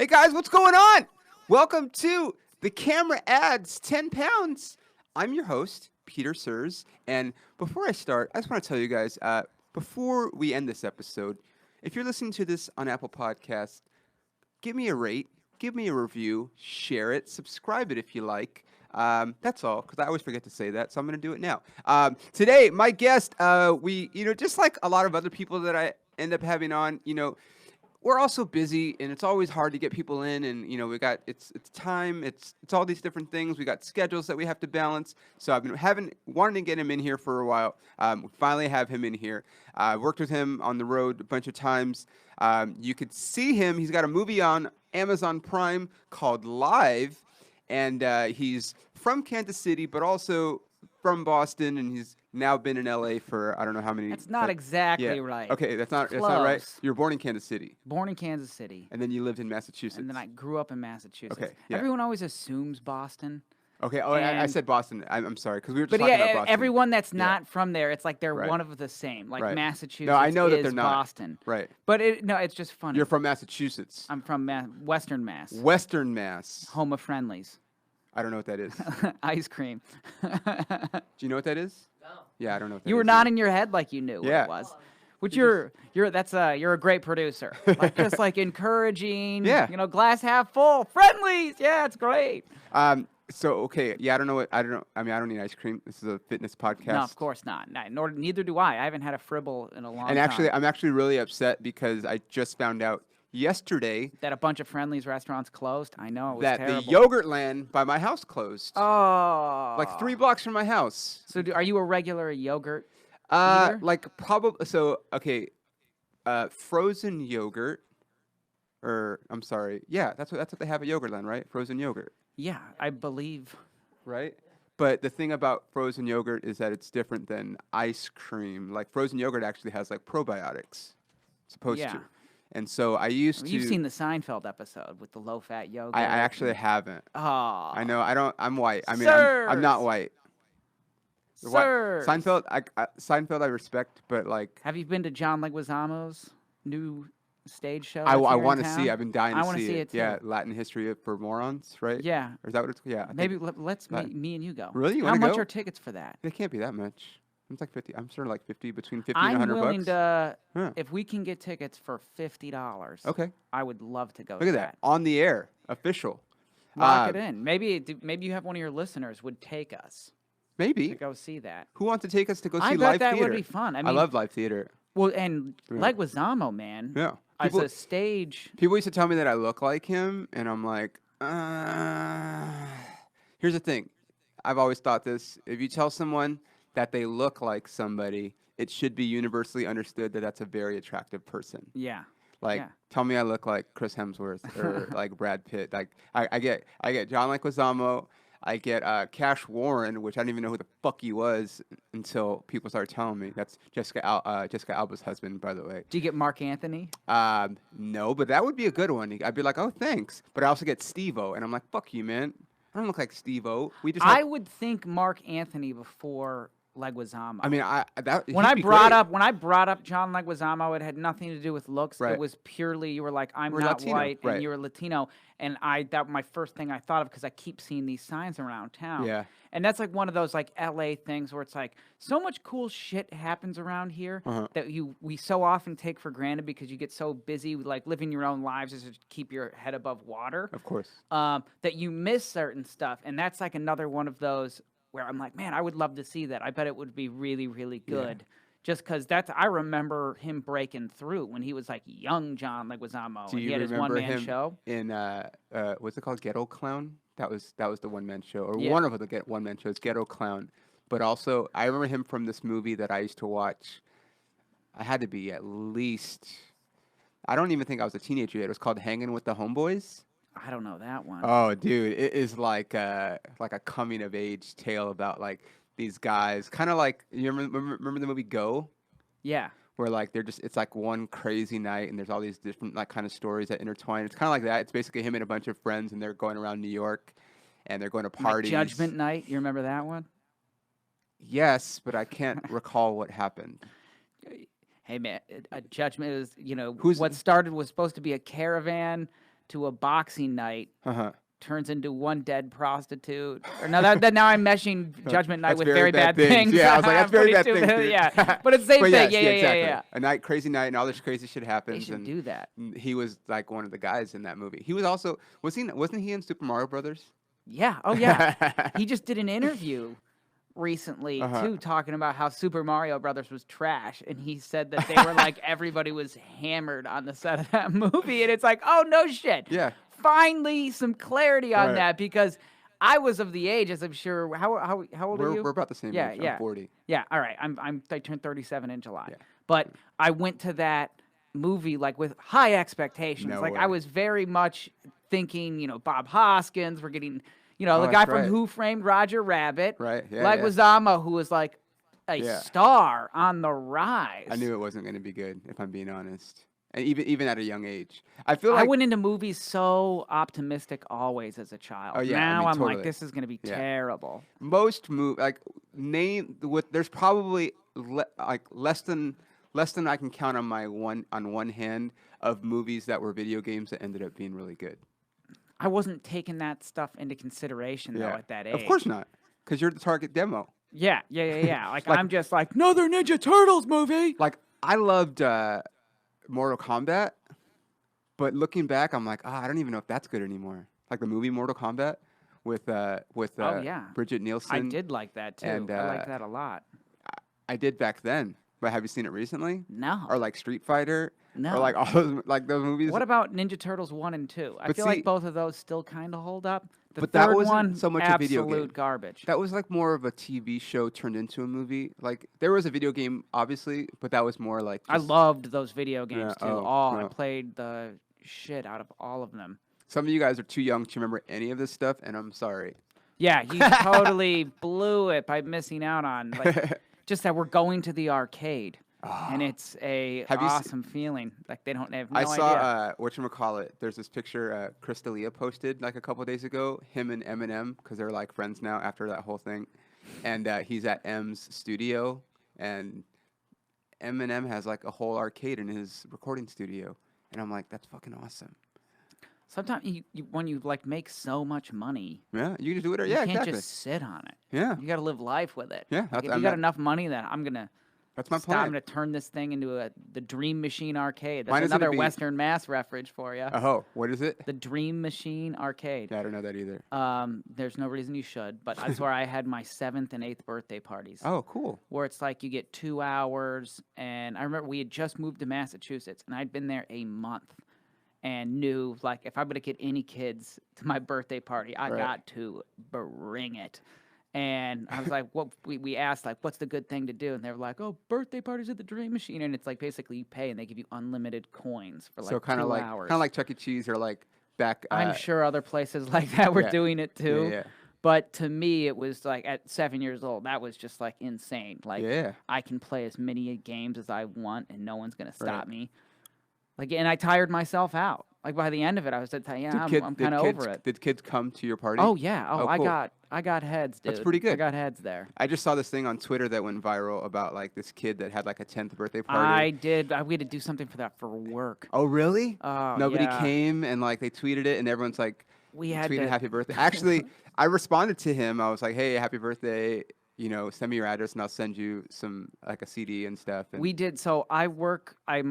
Hey guys, what's going on? Welcome to The Camera Adds 10 Pounds. I'm your host, Peter Sers. And before I start, I just want to tell you guys, before we end this episode, if you're listening to this on Apple Podcasts, give me a rate, give me a review, share it, subscribe it if you like. That's all, because I always forget to say that, so I'm going to do it now. Today, my guest, just like a lot of other people that I end up having on, we're also busy, and it's always hard to get people in. And we got it's time, it's all these different things. We got schedules that we have to balance. So I've been wanting to get him in here for a while. We finally have him in here. I worked with him on the road a bunch of times. You could see him. He's got a movie on Amazon Prime called Live, and he's from Kansas City, but also from Boston, and he's now been in LA for I don't know how many. That's not exactly right. Okay, that's not right. Close. You were born in Kansas City. Born in Kansas City. And then you lived in Massachusetts. And then I grew up in Massachusetts. Okay, yeah. Everyone always assumes Boston. Okay, I And- said Boston. I'm sorry, because we were just But talking about yeah, Boston. everyone that's Yeah. not from there, it's like they're Right. one of the same. Like Right. Massachusetts No, I know is that they're not. Boston. Right. But it's just funny. You're from Massachusetts. I'm from Western Mass. Western Mass. Home of Friendlies. I don't know what that is. Ice cream. Do you know what that is? No. Yeah, I don't know what that You were is nodding either. your head like you knew Yeah. what it was. Which you're a great producer. Like just like encouraging. Yeah. Glass half full. Friendlies. Yeah, it's great. So okay, yeah, I don't know. I don't need ice cream. This is a fitness podcast. No, of course not. Neither do I. I haven't had a fribble in a long And time. actually, I'm actually really upset because I just found out yesterday That a bunch of Friendlies restaurants closed. I know, it was that terrible. the Yogurtland by my house closed. Oh. Like 3 blocks from my house. So are you a regular yogurt eater? Like probably so. Okay, frozen yogurt, or I'm sorry, yeah, that's what they have at Yogurtland, right? Frozen yogurt, Yeah, I believe. right? But the thing about frozen yogurt is that it's different than ice cream. Like frozen yogurt actually has like probiotics, supposed Yeah. to. And so I used to. You've seen the Seinfeld episode with the low-fat yogurt. I actually haven't. Oh. I know. I don't. I'm white. I mean, I'm not Sirs. white. Sirs. Seinfeld. Seinfeld. I respect, but like. Have you been to John Leguizamo's new stage show? I that's here in want to town? see. I've been dying to I wanna see see it. it too. Yeah, Latin history for morons, right? Yeah. Or is that what it's? Yeah. I think Maybe let's that- me and you go. Really? You How wanna much go? are tickets for that? It can't be that much. It's like 50. I'm sure like 50, between 50 I'm and 100 willing bucks. to. Yeah. If we can get tickets for $50, Okay. I would love to go. Look to at that. On the air, official. Lock it in. Maybe you have one of your listeners would take us to Maybe. go see that. Who wants to take us to go see I bet live that theater? would be fun. I I mean, love live theater. well, and Yeah. Leguizamo, man, Yeah. as People, a stage. people used to tell me that I look like him, and I'm like, here's the thing. I've always thought this. If you tell someone that they look like somebody, it should be universally understood that that's a very attractive person. Yeah. Like, Yeah. tell me I look like Chris Hemsworth or like Brad Pitt. Like, I get John Leguizamo. I get Cash Warren, which I didn't even know who the fuck he was until people started telling me. That's Jessica Alba's husband, by the way. Do you get Mark Anthony? No, but that would be a good one. I'd be like, oh, thanks. But I also get Steve-O, and I'm like, fuck you, man. I don't look like Steve-O. We just. I would think Mark Anthony before Leguizamo. I mean, when I brought up John Leguizamo, it had nothing to do with looks. Right. It was purely you were like, I'm We're not Latino, white right. and you're Latino, and that my first thing I thought of because I keep seeing these signs around town. Yeah. And that's like one of those like LA things where it's like so much cool shit happens around here that we so often take for granted because you get so busy with like living your own lives just to keep your head above water. Of course. That you miss certain stuff, and that's like another one of those where I'm like, man, I would love to see that. I bet it would be really, really good. Just because I remember him breaking through when he was like young John Leguizamo. Do And he you had his remember one-man him show. in what's it called, Ghetto Clown? That was the one-man show, or Yeah. one of the one-man shows, Ghetto Clown. But also, I remember him from this movie that I used to watch. I had to be at least. I don't even think I was a teenager yet. It was called Hanging with the Homeboys. I don't know that one. Oh, dude, it is like a coming of age tale about like these guys, kind of like you remember the movie Go, Yeah. where like it's like one crazy night and there's all these different like kind of stories that intertwine. It's kind of like that. It's basically him and a bunch of friends and they're going around New York and they're going to Like parties. Judgment Night. You remember that one? Yes, but I can't recall what happened. Hey man, a Judgment is Who's- what started was supposed to be a caravan to a boxing night Uh-huh. turns into one dead prostitute. Or no, that now I'm meshing Judgment Night That's with very bad things. Yeah, I was like, that's very bad Pretty things, stupid. dude. Yeah, but it's the same But thing. yes, Yeah, exactly. A night, crazy night, and all this crazy shit They happens. should And do that. he was like one of the guys in that movie. He was also wasn't he in Super Mario Brothers? Yeah. Oh yeah. He just did an interview recently Uh-huh. too, talking about how Super Mario Brothers was trash, and he said that they were like everybody was hammered on the set of that movie, and it's like, oh no shit. Yeah. Finally, some clarity on Right. that because I was of the age, as I'm sure. How old are you? We're about the same Yeah, age. yeah. I'm 40. Yeah. All right. I turned 37 in July, Yeah. but I went to that movie like with high expectations. No like way. I was very much thinking, Bob Hoskins. We're getting, the Oh, guy that's from right. Who Framed Roger Rabbit. Right. Yeah. Yeah. Leguizamo, who was like a Yeah. star on the rise. I knew it wasn't going to be good, if I'm being honest. And even at a young age, I feel I like went into movies so optimistic always as a child. Oh, yeah, I Now mean, I'm totally. like, this is going to be Yeah. terrible. most there's probably less than I can count on one hand of movies that were video games that ended up being really good. I wasn't taking that stuff into consideration though at that age. Of course not, because you're the target demo. Yeah. Like I'm just like another Ninja Turtles movie. Like I loved Mortal Kombat, but looking back, I'm like, I don't even know if that's good anymore. Like the movie Mortal Kombat with Oh yeah, Bridget Nielsen. I did like that too. and, I liked that a lot. I did back then, but have you seen it recently? No. Or like Street Fighter? No. Or like all those movies? What about Ninja Turtles 1 and 2? I But feel see- like both of those still kind of hold up. The But that third wasn't one, so much a video game. absolute garbage. That was like more of a TV show turned into a movie. Like there was a video game, obviously, but that was more like I just- loved those video games Yeah, too. oh, I no. played the shit out of all of them. Some of you guys are too young to remember any of this stuff, and I'm sorry. Yeah, you totally blew it by missing out on like just that we're going to the arcade. And it's a Have you se- awesome feeling. Like they don't have no I saw idea. whatchamacallit. There's this picture Chris D'Elia posted like a couple days ago. Him and Eminem, because they're like friends now after that whole thing. And he's at M's studio, and Eminem has like a whole arcade in his recording studio. And I'm like, that's fucking awesome. Sometimes when you like make so much money, Yeah, you can just do it. you Yeah, can't exactly. just sit on it. Yeah, You got to live life with it. Yeah, Like, that's- if I'm you got not- enough money, then I'm gonna that's my stop. I'm plan. gonna turn this thing into the Dream Machine Arcade. Mine That's is gonna another be- Western Mass reference for you. Oh, what is it? The Dream Machine Arcade. Yeah, I don't know that either. There's no reason you should, but that's where I had my 7th and 8th birthday parties. Oh, cool. Where it's like you get 2 hours, and I remember we had just moved to Massachusetts, and I'd been there a month, and knew like if I'm gonna get any kids to my birthday party, I Right. got to bring it. And I was like, what we asked like, what's the good thing to do? And they were like, oh, birthday parties at the Dream Machine, and it's like basically you pay and they give you unlimited coins for like So kind 2 of hours. like Chuck E. Cheese or like back. I'm sure other places like that were yeah. doing it too. Yeah, But to me, it was like at 7 years old, that was just like insane. Like yeah. I can play as many games as I want, and no one's gonna stop Right. me. Like, and I tired myself out. Like by the end of it, I was like, yeah, I'm kind of over it. Did kids come to your party? Oh yeah. Oh, Oh, I cool. got heads, dude. That's pretty good. I got heads there. I just saw this thing on Twitter that went viral about like this kid that had like a 10th birthday party. I did. We had to do something for that for work. Oh, really? Oh, Nobody yeah. came, and like they tweeted it, and everyone's like We had tweeting to. happy birthday. Actually, I responded to him. I was like, hey, happy birthday. Send me your address, and I'll send you some like a CD and stuff. And We did. So I'm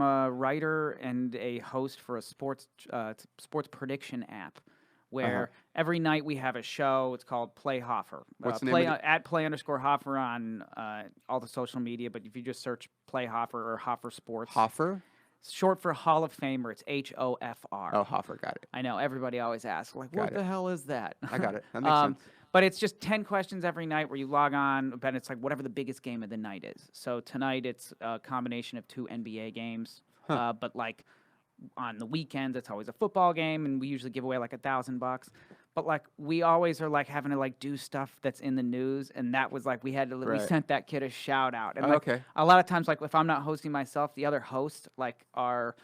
a writer and a host for a sports prediction app, where every night we have a show. It's called Play Hoffer. What's the name of at play_Hoffer on all the social media. But if you just search Play Hoffer or Hoffer Sports, Hoffer? it's short for Hall of Famer. It's HOFR. Oh, Hoffer, got it. I know everybody always asks, like, Got what it. the hell is that? I got it. That makes sense. But it's just 10 questions every night where you log on, but it's like whatever the biggest game of the night is. So tonight it's a combination of 2 NBA games, but like on the weekends it's always a football game, and we usually give away like $1,000. But like we always are like having to like do stuff that's in the news, and that was like we Right. sent that kid a shout out. And Oh, like, okay. a lot of times, like if I'm not hosting myself, the other hosts like are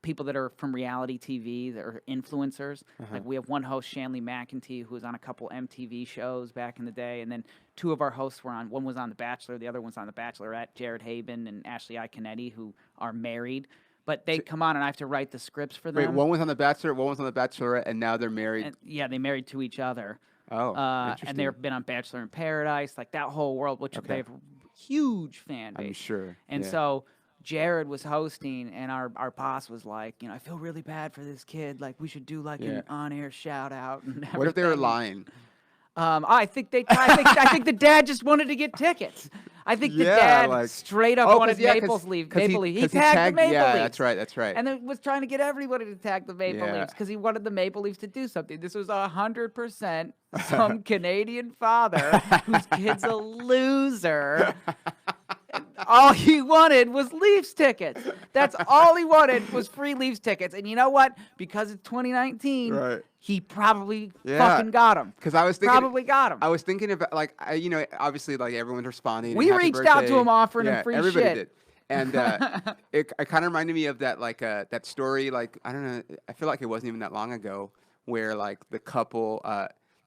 people that are from reality TV that are influencers. Like we have one host, Shanley McEntee, who was on a couple MTV shows back in the day, and then 2 of our hosts were on. One was on The Bachelor, the other one's on The Bachelorette. Jared Haben and Ashley Iaconetti, who are married. but they come on and I have to write the scripts for Wait, them. one was on The Bachelor, one was on The Bachelorette, and now they're married. And yeah, they married to each other. Oh, And interesting. they've been on Bachelor in Paradise, like that whole world, which they have a huge fan base. I'm sure. And so Jared was hosting, and our boss was like, I feel really bad for this kid. Like, we should do like an on-air shout out. And what if they were lying? I think I think the dad just wanted to get tickets. I think the dad straight up wanted Maple Leafs. He tagged the Maple Leafs. Yeah, that's right. And then was trying to get everybody to tag the Maple Leafs because he wanted the Maple Leafs to do something. This was 100% some Canadian father whose kid's a loser. All he wanted was Leafs tickets. That's all he wanted was free Leafs tickets. And you know what? Because it's 2019, he probably fucking got them. Because I was thinking, probably got them. I was thinking about obviously everyone's responding. We reached out to him offering him free everybody shit. Did. And it kind of reminded me of that that story. Like, I don't know. I feel like it wasn't even that long ago where like the couple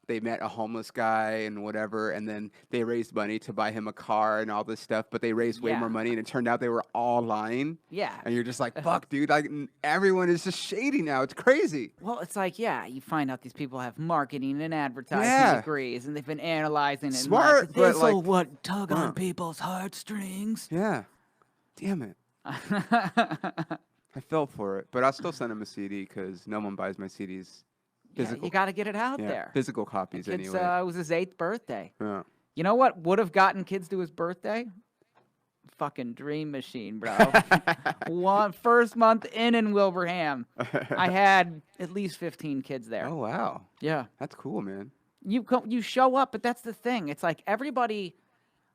they met a homeless guy and whatever, and then they raised money to buy him a car and all this stuff, but they raised way more money, and it turned out they were all lying. Yeah. And you're just like, fuck, dude, like everyone is just shady now. It's crazy. Well, it's like, you find out these people have marketing and advertising degrees, and they've been analyzing it. Smart, and but like, what tug on people's heartstrings. Yeah. Damn it. I fell for it, but I'll still send him a CD because no one buys my CDs. Physical. Yeah, you got to get it out there. Physical copies, anyway. It was his 8th birthday. Yeah. You know what would have gotten kids to his birthday? Fucking Dream Machine, bro. First month in Wilbraham, I had at least 15 kids there. Oh, wow. Yeah. That's cool, man. You show up, but that's the thing. It's like everybody,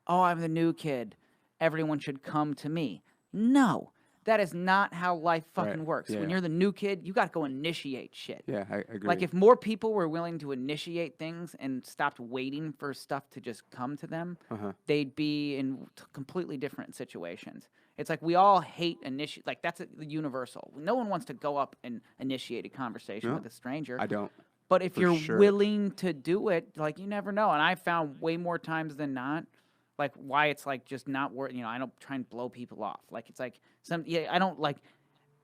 I'm the new kid. Everyone should come to me. No. That is not how life fucking works. Yeah. When you're the new kid, you got to go initiate shit. Yeah, I agree. Like, if more people were willing to initiate things and stopped waiting for stuff to just come to them, they'd be in completely different situations. It's like we all hate initiate. Like, that's universal. No one wants to go up and initiate a conversation with a stranger. I don't. But if you're willing to do it, like, you never know. And I found way more times than not, like, why it's like just not worth. I don't try and blow people off. Like, it's like I don't like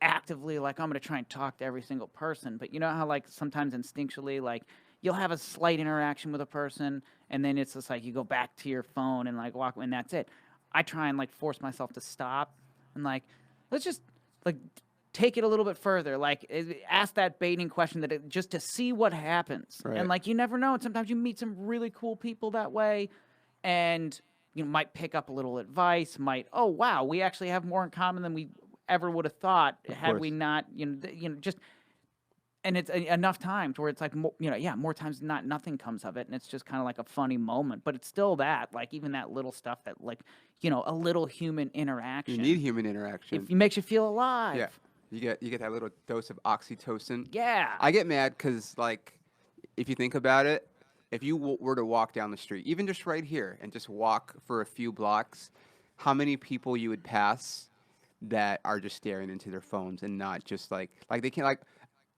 actively like I'm gonna try and talk to every single person. But you know how like sometimes instinctually like you'll have a slight interaction with a person and then it's just like you go back to your phone and like walk and that's it. I try and like force myself to stop and like let's just like take it a little bit further. Like ask that baiting question just to see what happens. Right. And like you never know. And sometimes you meet some really cool people that way, and you might pick up a little advice, oh, wow, we actually have more in common than we ever would have thought had we not, just, and it's enough times where it's like, more times than not, nothing comes of it. And it's just kind of like a funny moment, but it's still that, like even that little stuff that like, a little human interaction. You need human interaction. It makes you feel alive. Yeah. You get that little dose of oxytocin. Yeah. I get mad because like, if you think about it, if you were to walk down the street, even just right here, and just walk for a few blocks, how many people you would pass that are just staring into their phones and not just like they can't like.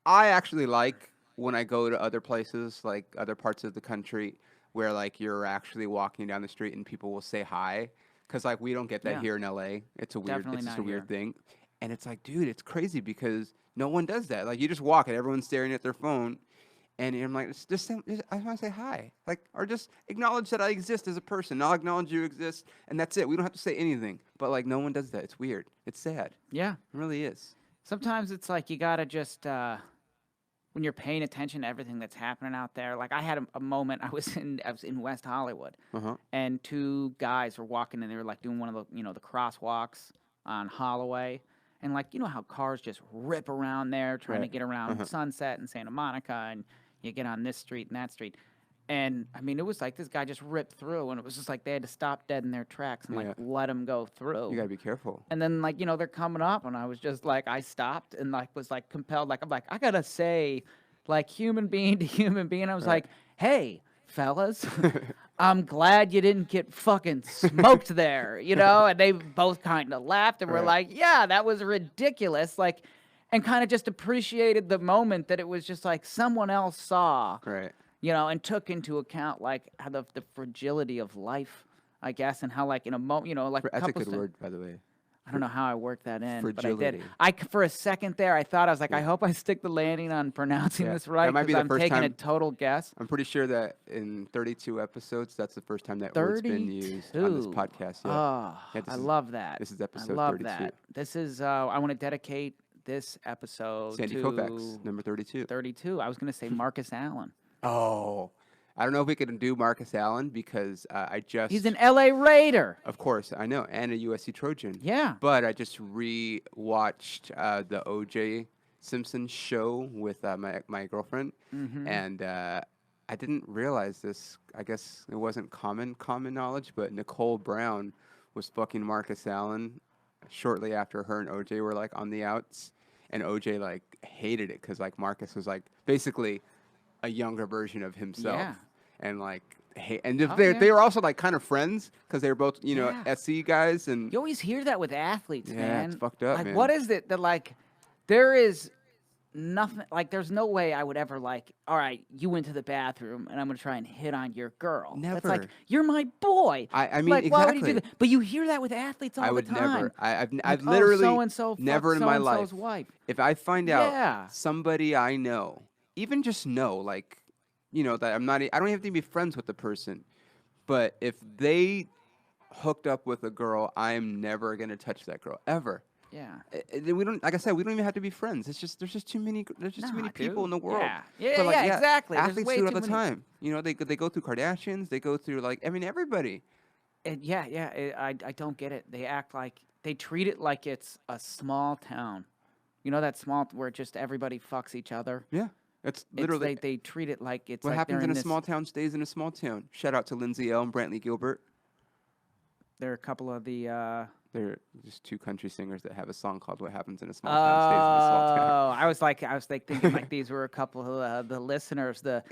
I actually like when I go to other places, like other parts of the country, where like you're actually walking down the street and people will say hi, because like we don't get that here in LA. It's a weird, it's just a weird thing, and it's like, dude, it's crazy because no one does that. Like you just walk and everyone's staring at their phone. And I'm like, I want to say hi, like, or just acknowledge that I exist as a person. I'll acknowledge you exist, and that's it. We don't have to say anything. But like, no one does that. It's weird. It's sad. Yeah, it really is. Sometimes it's like you gotta just when you're paying attention to everything that's happening out there. Like I had a moment. I was in West Hollywood, and 2 guys were walking, and they were like doing one of the the crosswalks on Holloway. And like how cars just rip around there trying to get around Sunset and Santa Monica, and you get on this street and that street. And I mean, it was like this guy just ripped through, and it was just like they had to stop dead in their tracks and like let him go through. You gotta be careful. And then like they're coming up, and I was just like, I stopped and like was like compelled, like I'm like I gotta say, like human being to human being, I was like, hey, fellas, I'm glad you didn't get fucking smoked there, And they both kind of laughed and were like, yeah, that was ridiculous. Like, and kind of just appreciated the moment that it was just like someone else saw, and took into account like how the fragility of life, I guess, and how like in a moment, like that's a good word, by the way. I don't know how I worked that in, but I did. Fragility. For a second there, I thought, I was like, I Yeah. hope I stick the landing on pronouncing Yeah. this That right, might be because the I'm first taking a time. total guess. I'm pretty sure that in 32 episodes, that's the first time that word's been used on this 32. podcast. Yeah. Oh, Yeah, I love that. this is I episode love 32. that. This is, I want to dedicate this episode Sandy to Koufax, number 32. 32. I was going to say Marcus Allen. Oh, I don't know if we can do Marcus Allen because I just. He's an LA Raider. Of course, I know, and a USC Trojan. Yeah. But I just re-watched the O.J. Simpson show with my girlfriend, and I didn't realize this. I guess it wasn't common knowledge, but Nicole Brown was fucking Marcus Allen shortly after her and O.J. were like on the outs, and O.J. like hated it because like Marcus was like basically a younger version of himself, Yeah. and like. Hey, and Oh, they yeah. they were also like kind of friends because they were both Yeah. SC guys and You always hear that with athletes, Yeah, man. it's fucked up, Like, man. what is it that, like, there is nothing, like, there's no way I would ever, like, all right, you went to the bathroom and I'm going to try and hit on your girl. That's like, Never. you're my boy. I mean, like, why would you do exactly. that? But you hear that with athletes all I the would time. never. I've Like, literally so-and-so never fucked in my so-and-so's life. wife. If I find out Yeah. somebody I know, even just know, like, that I'm not. I don't have to be friends with the person, but if they hooked up with a girl, I'm never gonna touch that girl ever. Yeah. We don't, like I said, we don't even have to be friends. It's just there's just too many. There's just too Nah, many people in dude. the world. Yeah. Yeah, But, like, yeah, exactly. There's Athletes way do it all too the many- time. They go through Kardashians. They go through like everybody. I don't get it. They act like, they treat it like it's a small town. You know that small, where just everybody fucks each other? Yeah, it's It's literally they treat it like it's what like happens they're in a this, small town stays in a small town. Shout out to Lindsay L and Brantley Gilbert. There are a couple of the. They're just two country singers that have a song called "What Happens in a Small Town Stays in a Small Town." Oh, I was like thinking like these were a couple of the listeners, the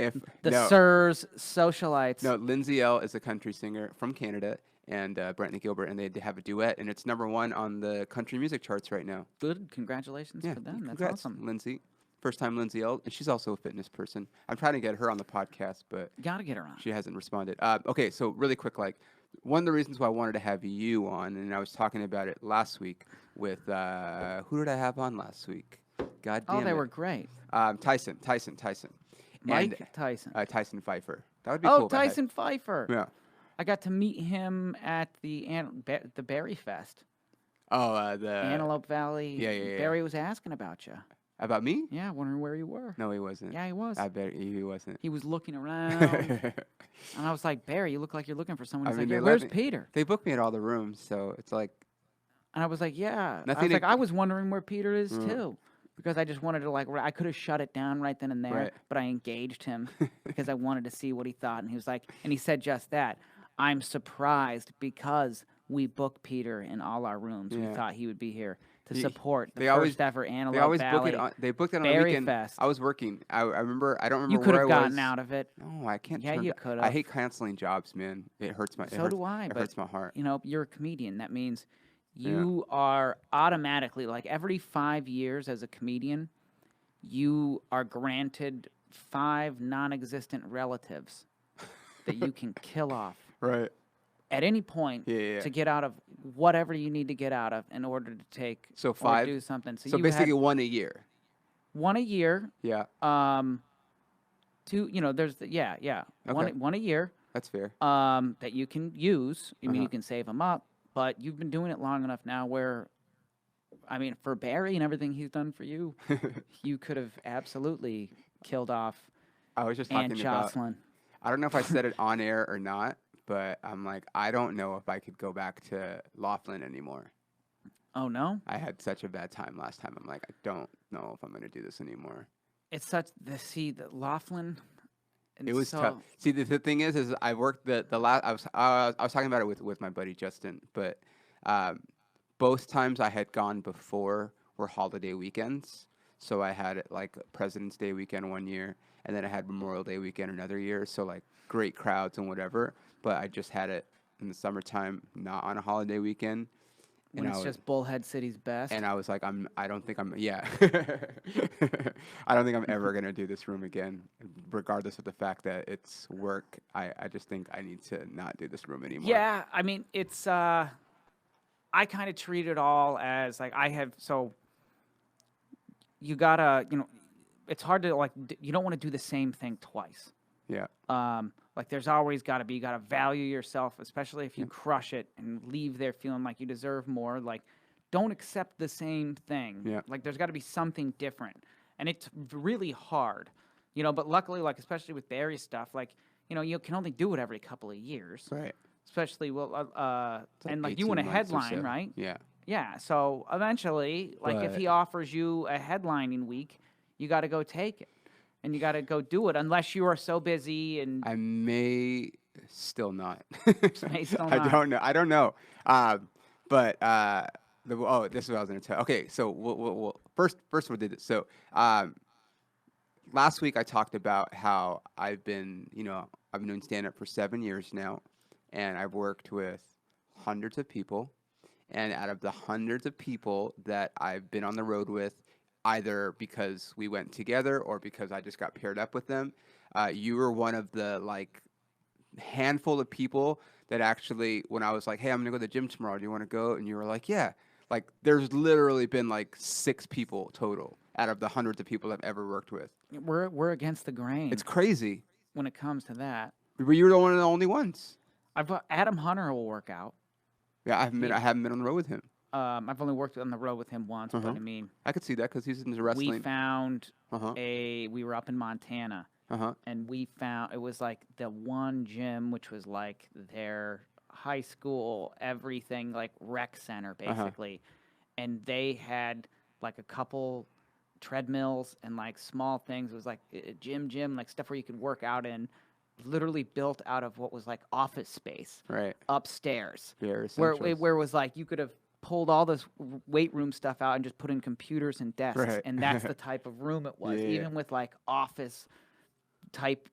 No. Sirs socialites. No, Lindsay L is a country singer from Canada, and Brantley Gilbert, and they have a duet, and it's #1 on the country music charts right now. Good, congratulations Yeah, for them. That's congrats, awesome. Lindsay. First time Lindsay L, and she's also a fitness person. I'm trying to get her on the podcast, but Gotta get her on. she hasn't responded. Okay, so really quick, like one of the reasons why I wanted to have you on, and I was talking about it last week with who did I have on last week? God damn Oh, they it. were great. Tyson. Mike And, Tyson. Tyson Pfeiffer. That would be Oh, cool. if I had- Tyson Pfeiffer. Yeah. I got to meet him at the Berry Fest, Oh, the Antelope Valley. yeah. Barry was asking about you. About me? Yeah, wondering where you were. No, he wasn't. Yeah, he was. I bet he wasn't. He was looking around, and I was like, Barry, you look like you're looking for someone. I He's mean, like, they yeah, let where's me- Peter? They booked me at all the rooms, so it's like And I was like, yeah. I Nothing was like, to- I was wondering where Peter is Mm. too. Because I just wanted to I could have shut it down right then and there, Right. but I engaged him because I wanted to see what he thought. And he was like, and he said just that. I'm surprised because we booked Peter in all our rooms. We Yeah. thought he would be here to He- support the they first always- ever Antelope they always Valley. book it. They booked it on the Berry weekend. Fest. I was working. I remember. I don't remember You could where have I gotten was. out of it. No, I can't. Yeah, turn you back. could I have. hate canceling jobs, man. It hurts my. So do I. It But hurts my heart. you know, you're a comedian. That means you are automatically, like every 5 years as a comedian, you are granted 5 non-existent relatives that you can kill off Right. at any point Yeah. to get out of whatever you need to get out of in order to take So or 5. do something. So you basically had one a year. 1 a year. Yeah. 2. You know, there's yeah. Okay. One a year. That's fair. That you can use. I mean, Uh-huh. you can save them up, but you've been doing it long enough now where, I mean, for Barry and everything he's done for you, you could have absolutely killed off I was just Aunt talking about. Jocelyn. I don't know if I said it on air or not, but I'm like, I don't know if I could go back to Laughlin anymore. Oh no, I had such a bad time last time. I'm like, I don't know if I'm gonna do this anymore. it's such the Laughlin. It was tough. See, the thing is I worked the last. I was talking about it with my buddy Justin, but both times I had gone before were holiday weekends. So I had like President's Day weekend one year, and then I had Memorial Day weekend another year. So like great crowds and whatever. But I just had it in the summertime, not on a holiday weekend. when and it's I was- just Bullhead City's best. And I was like, I don't think I'm, yeah. I don't think I'm ever going to do this room again, regardless of the fact that it's work. I just think I need to not do this room anymore. Yeah, I mean, it's. I kind of treat it all as like I have. So you gotta, it's hard to like. You don't want to do the same thing twice. Yeah. Like there's always got to be, you got to value yourself, especially if you crush it and leave there feeling like you deserve more. Like, don't accept the same thing. Yeah. Like there's got to be something different, and it's really hard, But luckily, like especially with Barry stuff, like you can only do it every couple of years, Right. especially and like you 18 want a months or headline, so. right? Yeah. Yeah. So eventually, like if But he offers you a headlining week, you got to go take it. And you got to go do it unless you are so busy and I may still not. may still I not. don't know. I don't know. But this is what I was going to tell. Okay, so we'll first we'll do this. So last week I talked about how I've been doing stand up for 7 years now, and I've worked with hundreds of people, and out of the hundreds of people that I've been on the road with, either because we went together or because I just got paired up with them, you were one of the like handful of people that actually, when I was like, "Hey, I'm gonna go to the gym tomorrow. Do you want to go?" And you were like, "Yeah." Like, there's literally been like 6 people total out of the hundreds of people I've ever worked with. We're against the grain It's crazy. when it comes to that. But you were one of the only ones. Adam Hunter will work out. Yeah, I haven't been on the road with him. I've only worked on the road with him once, but I mean, I could see that because he's into we wrestling. found Uh-huh. we were up in Montana, and we found it was like the one gym which was like their high school everything, like rec center basically, and they had like a couple treadmills and like small things. It was like a gym, like stuff where you could work out in. Literally built out of what was like office space, Right. upstairs, Bare where essentials. it was like you could have pulled all this weight room stuff out and just put in computers and desks, Right. and that's the type of room it was, Yeah. even with like office type,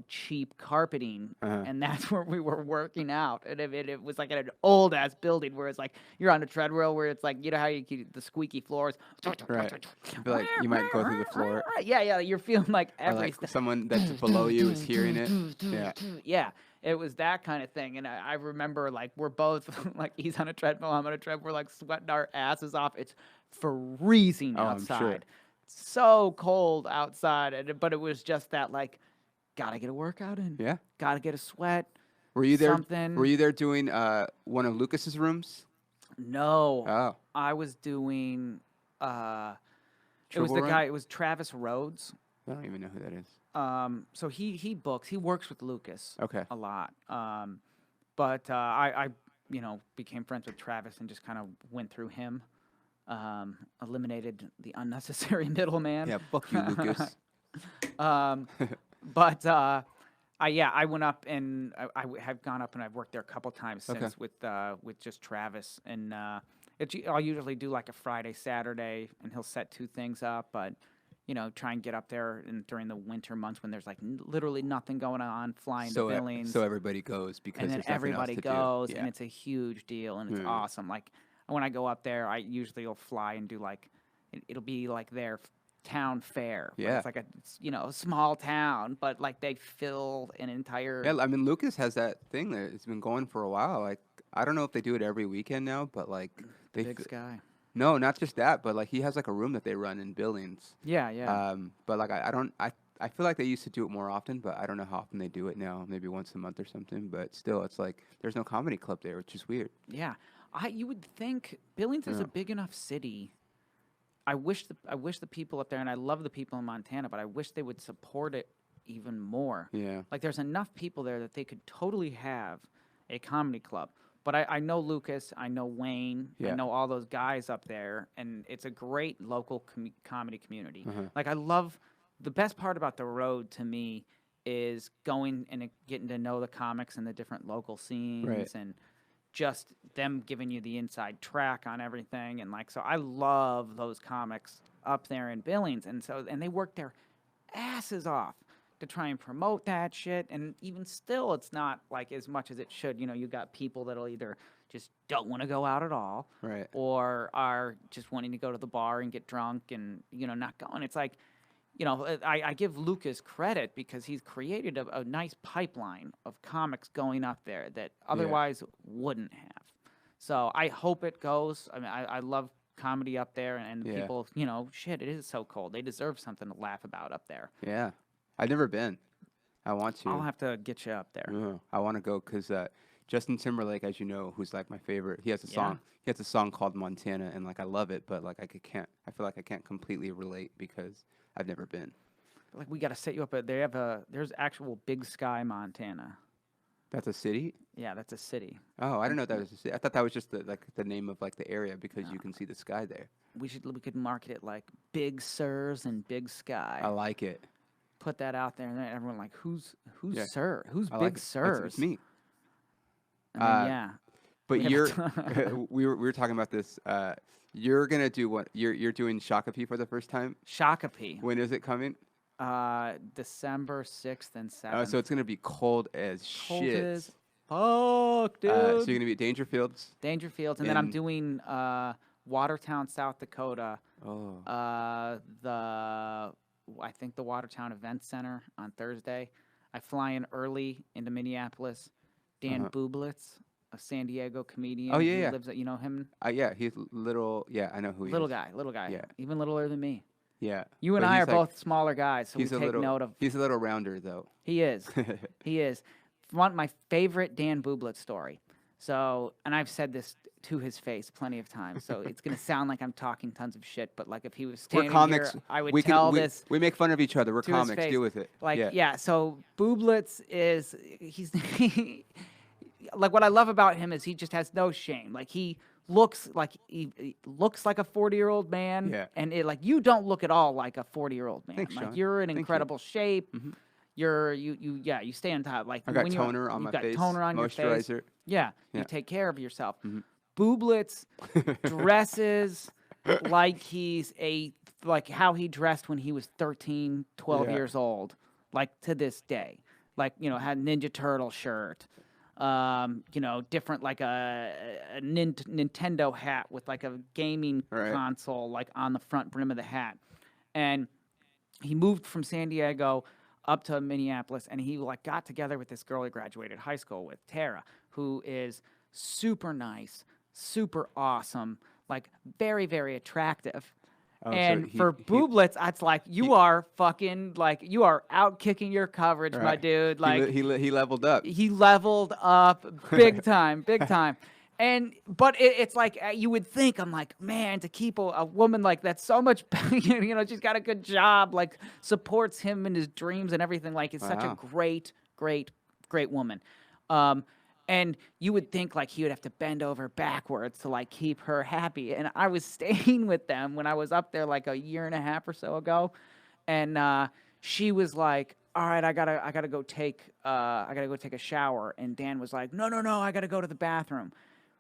cheap carpeting, and that's where we were working out. And it was like an old ass building where it's like you're on a treadmill where it's like how the squeaky floors. Right. I feel like you might go through the floor. Yeah, you're feeling like Or every like step. someone that's below you is hearing it. Yeah. Yeah, it was that kind of thing. And I remember like we're both like he's on a treadmill, I'm on a treadmill, we're like sweating our asses off. It's freezing Oh, I'm outside. sure. So cold outside, but it was just that like gotta get a workout in. Yeah. Gotta get a sweat. Were you there? Something. Were you there doing one of Lucas's rooms? No. Oh. I was doing it was Triple the Run? guy, it was Travis Rhodes. I don't even know who that is. So he works with Lucas Okay. a lot. But I became friends with Travis and just kind of went through him. Eliminated the unnecessary middleman. Yeah, fuck you, Lucas. But I went up and I have gone up and I've worked there a couple times since with just Travis, and I'll usually do like a Friday, Saturday, and he'll set 2 things up, but try and get up there during the winter months when there's like literally nothing going on, flying to Billings. So everybody goes because And then there's nothing everybody else to goes, do. and Yeah. it's a huge deal, and it's awesome. Like when I go up there, I usually will fly and do like it'll be like their town fair. Yeah. It's like a small town, but like they fill an entire. Yeah, I mean, Lucas has that thing that it's been going for a while. Like, I don't know if they do it every weekend now, but like they. Big Sky. No, not just that, but like he has like a room that they run in Billings. Yeah. But like I feel like they used to do it more often, but I don't know how often they do it now. Maybe once a month or something. But still, it's like there's no comedy club there, which is weird. Yeah. You would think Billings is a big enough city. I wish the people up there, and I love the people in Montana, but I wish they would support it even more. Yeah. Like there's enough people there that they could totally have a comedy club. But I know Lucas, I know Wayne, I know all those guys up there, and it's a great local comedy community. Like I love the best part about the road to me is going and getting to know the comics and the different local scenes and just them giving you the inside track on everything. And like, so I love those comics up there in Billings. And they work their asses off to try and promote that shit. And even still, it's not like as much as it should. You got people that'll either just don't want to go out at all, Right. or are just wanting to go to the bar and get drunk and, not going. It's like, I give Lucas credit because he's created a nice pipeline of comics going up there that otherwise wouldn't have. So I hope it goes. I mean, I love comedy up there, and Yeah. people, shit, it is so cold. They deserve something to laugh about up there. Yeah. I've never been. I want to. I'll have to get you up there. I want to go because Justin Timberlake, as you know, who's like my favorite. He has a Yeah. song. He has a song called Montana, and like I love it, but like can't. I feel like I can't completely relate because I've never been. Like we got to set you up. There's actual Big Sky, Montana. That's a city. Yeah, that's a city. Oh, I didn't know that was a city. I thought that was just the name of like the area because you can see the sky there. We could market it like Big Sirs and Big Sky. I like it. Put that out there, and then everyone like, who's Yeah. Sir? Who's I Big like it. Sirs? It's me. And then, yeah. But We have you're to- we were talking about this. You're gonna do what? You're doing Shakopee for the first time. Shakopee. When is it coming? December 6th and 7th. So it's gonna be cold as Cold shit. as fuck, dude. So you're gonna be at Dangerfields. Dangerfields, and then I'm in- doing Watertown, South Dakota. Oh. I think the Watertown Event Center on Thursday. I fly in early into Minneapolis. Dan Bublitz, a San Diego comedian. Oh, yeah, who yeah. lives at, you know him? Yeah, he's little. Yeah, I know who he Little is. guy. Yeah. Even littler than me. Yeah. You and But I are he's, like, both smaller guys, so we He's a take little. note of. He's a little rounder though. He is. He is. One my favorite Dan Bublitz story. So, and I've said this to his face plenty of times. So it's gonna sound like I'm talking tons of shit, but like if he was We're standing comics. here, I would we tell we, this We make fun of each other. We're to his comics. face. Deal with it. Like, yeah. yeah. So Bublitz is he's like what I love about him is he just has no shame. Like he looks like he looks like a 40-year-old man, Yeah. and it like you don't look at all like a 40-year-old man. Thanks, like Sean. you're in Thank you. incredible shape. Mhm. You stay on top. Like I got when toner on my you've face. got toner on your face. Moisturizer. Yeah, Yeah. you take care of yourself. Mhm. Bublitz dresses like he's like how he dressed when he was 13, 12 Yeah. years old, like to this day. Like, had Ninja Turtle shirt. Different like a Nintendo hat with like a gaming Right. console like on the front brim of the hat. And he moved from San Diego up to Minneapolis, and he like got together with this girl he graduated high school with, Tara, who is super nice, super awesome, like very, very attractive. Oh, so And he- for he- Bublitz, it's like you are fucking like you are out kicking your coverage, my Right. dude. Like he leveled up. he leveled up big time, big time. But it's like you would think, I'm like, man, to keep a woman like that so much better, she's got a good job, like supports him in his dreams and everything. Like it's such a Wow. great, great, great woman. And you would think like he would have to bend over backwards to like keep her happy. And I was staying with them when I was up there like a year and a half or so ago, and she was like, all right, I gotta go take a shower. And Dan was like, no, I gotta go to the bathroom.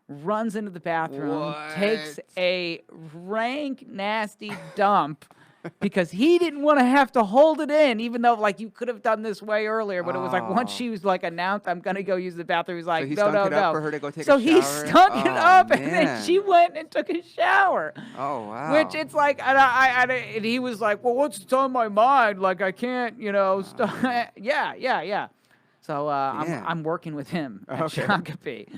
Runs into the bathroom, takes What? a rank, nasty dump because he didn't want to have to hold it in, even though like you could have done this way earlier. But it was like once Oh. she was like announced, I'm gonna go use the bathroom. He's like, he no, stunk it no. up for her to go take a So he shower? stunk it Oh, up, and then man. she went and took a shower. Oh wow. Which it's like, and he was like, well, what's on my mind? Like I can't, stop. Yeah. So Damn. I'm working with him at Okay. Shakopee.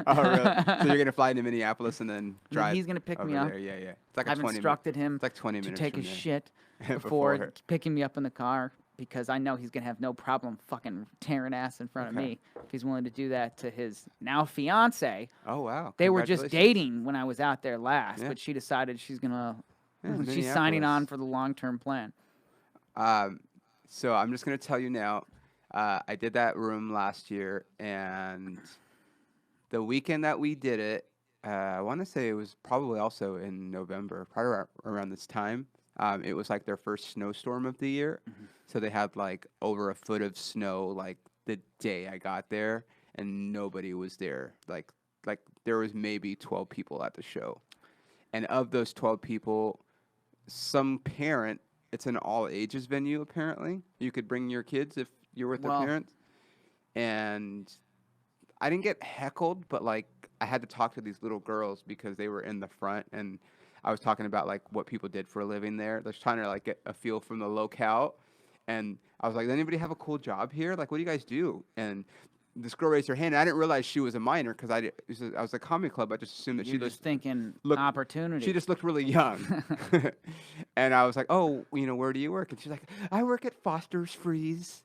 Oh really? So you're gonna fly into Minneapolis and then And drive. he's gonna pick me over up. there. Yeah. It's like a I've 20 instructed him It's like 20 to minutes take from a there. shit Before. before picking me up in the car because I know he's gonna have no problem fucking tearing ass in front of Okay. me if he's willing to do that to his now fiance. Oh wow. They were just Congratulations. dating when I was out there last, Yeah. but she decided she's gonna Yeah, she's signing on Minneapolis. for the long-term plan. So I'm just gonna tell you now. I did that room last year, and the weekend that we did it, I want to say it was probably also in November, probably around this time. It was like their first snowstorm of the year, so they had like over a foot of snow like the day I got there, and nobody was there. Like there was maybe 12 people at the show, and of those 12 people, some parent. It's an all ages venue apparently. You could bring your kids if you're with Well- their parents. And I didn't get heckled, but like I had to talk to these little girls because they were in the front, and I was talking about like what people did for a living there. They're trying to like get a feel from the locale, and I was like, "Does anybody have a cool job here? Like, what do you guys do?" And this girl raised her hand. And I didn't realize she was a minor because I was a comedy club. I just assumed that You're she just thinking looked opportunity. she just looked really young. And I was like, oh, where do you work? And she's like, I work at Foster's Freeze.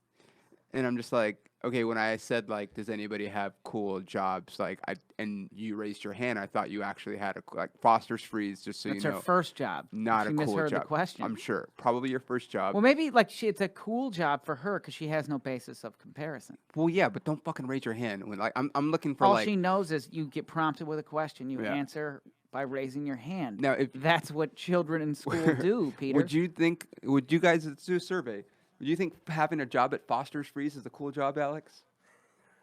And I'm just like, okay, when I said, like, does anybody have cool jobs? Like, and you raised your hand, I thought you actually had Foster's Freeze, just so That's you her know. first job. Not She a cool misheard job. the question. I'm sure. Probably your first job. Well, maybe like it's a cool job for her because she has no basis of comparison. Well, yeah, but don't fucking raise your hand. When I'm looking for All she knows is you get prompted with a question, you Yeah. answer by raising your hand. Now, if That's what children in school do, Peter. would you guys, let's do a survey. Would you think having a job at Foster's Freeze is a cool job, Alex?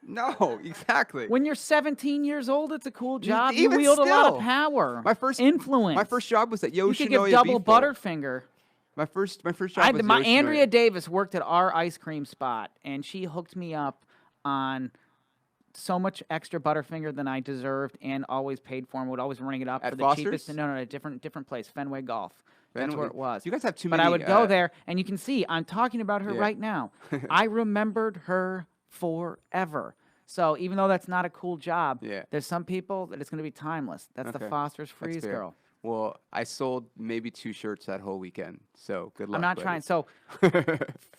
No, exactly. When you're 17 years old, it's a cool job. You even wield a lot still, of power. my first influence. My first job was at You Yoshinoya could give double Beef Bowl. Butterfinger. My first job was My Yoshinoya. Andrea Davis worked at our ice cream spot, and she hooked me up on so much extra Butterfinger than I deserved, and always paid for, and would always ring it up At for the Foster's? cheapest. No, a different place, Fenway Golf. That's where it was. You guys have too But many. I would go there, and you can see I'm talking about her Yeah. right now. I remembered her forever. So even though that's not a cool job, Yeah. there's some people that it's going to be timeless. That's the Okay. Foster's That's Freeze fair. girl. Well, I sold maybe 2 shirts that whole weekend. So good luck. I'm not buddy. trying. So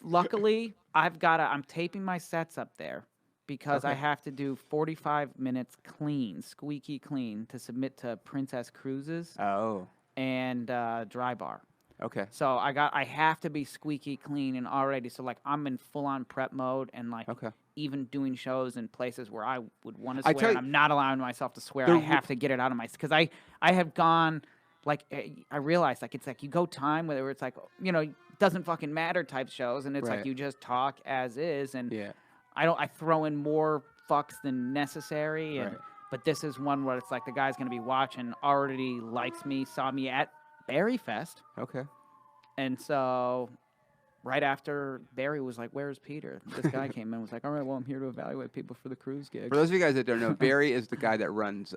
luckily, I'm taping my sets up there because I Okay. have to do 45 minutes clean, squeaky clean, to submit to Princess Cruises Oh, and Dry Bar. okay. So I have to be squeaky clean and already. So like I'm in full on prep mode and like Okay. even doing shows in places where I would want to I swear tell and you- I'm not allowing myself to swear. The I re- have to get it out of my because I have gone like I realized like it's like you go time where it's like doesn't fucking matter type shows and it's Right. like you just talk as is and Yeah. I throw in more fucks than necessary and Right. but this is one where it's like the guy's gonna be watching already likes me, saw me at Berry Fest. Okay. And so right after Barry was like, where's Peter? This guy came in and was like, all right, well, I'm here to evaluate people for the cruise gig. For those of you guys that don't know, Barry is the guy that runs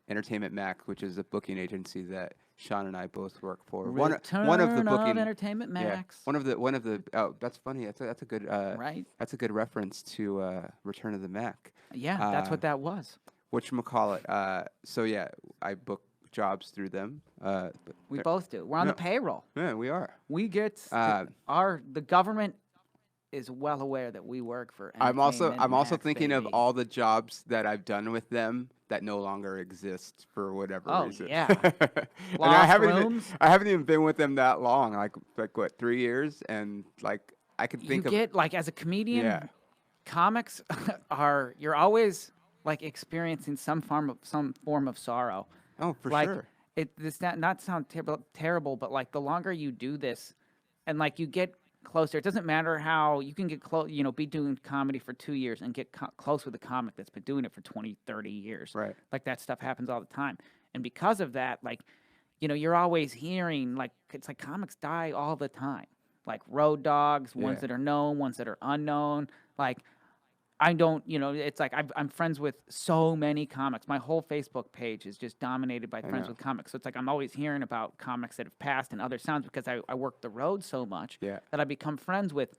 Entertainment Mac, which is a booking agency that Sean and I both work for. One of the Return booking Entertainment Max. One of the oh, that's funny. That's a good Right? That's a good reference to Return of the Mac. Yeah, that's what that was. Whatchamacallit. So yeah, I book jobs through them. We both do. We're on no. the payroll. Yeah, we are. We get the government is well aware that we work for. I'm also Entertainment Max, thinking of baby. all the jobs that I've done with them that no longer exist for whatever Oh, reason. yeah. And Lost Rooms. I haven't even been with them that long. Like what, 3 years? And like I could You think of get like as a comedian, Yeah. comics you're always like experiencing some form of sorrow. Oh, for like, sure. This not sound terrible, but like the longer you do this, and like you get closer, it doesn't matter how you can get close. Be doing comedy for 2 years and get close with a comic that's been doing it for 20, 30 years. Right. Like that stuff happens all the time, and because of that, like you're always hearing like it's like comics die all the time, like road dogs, ones Yeah. that are known, ones that are unknown, like. I don't, it's like I'm friends with so many comics. My whole Facebook page is just dominated by friends know. with comics. So it's like I'm always hearing about comics that have passed and other sounds because I work the road so much Yeah. that I become friends with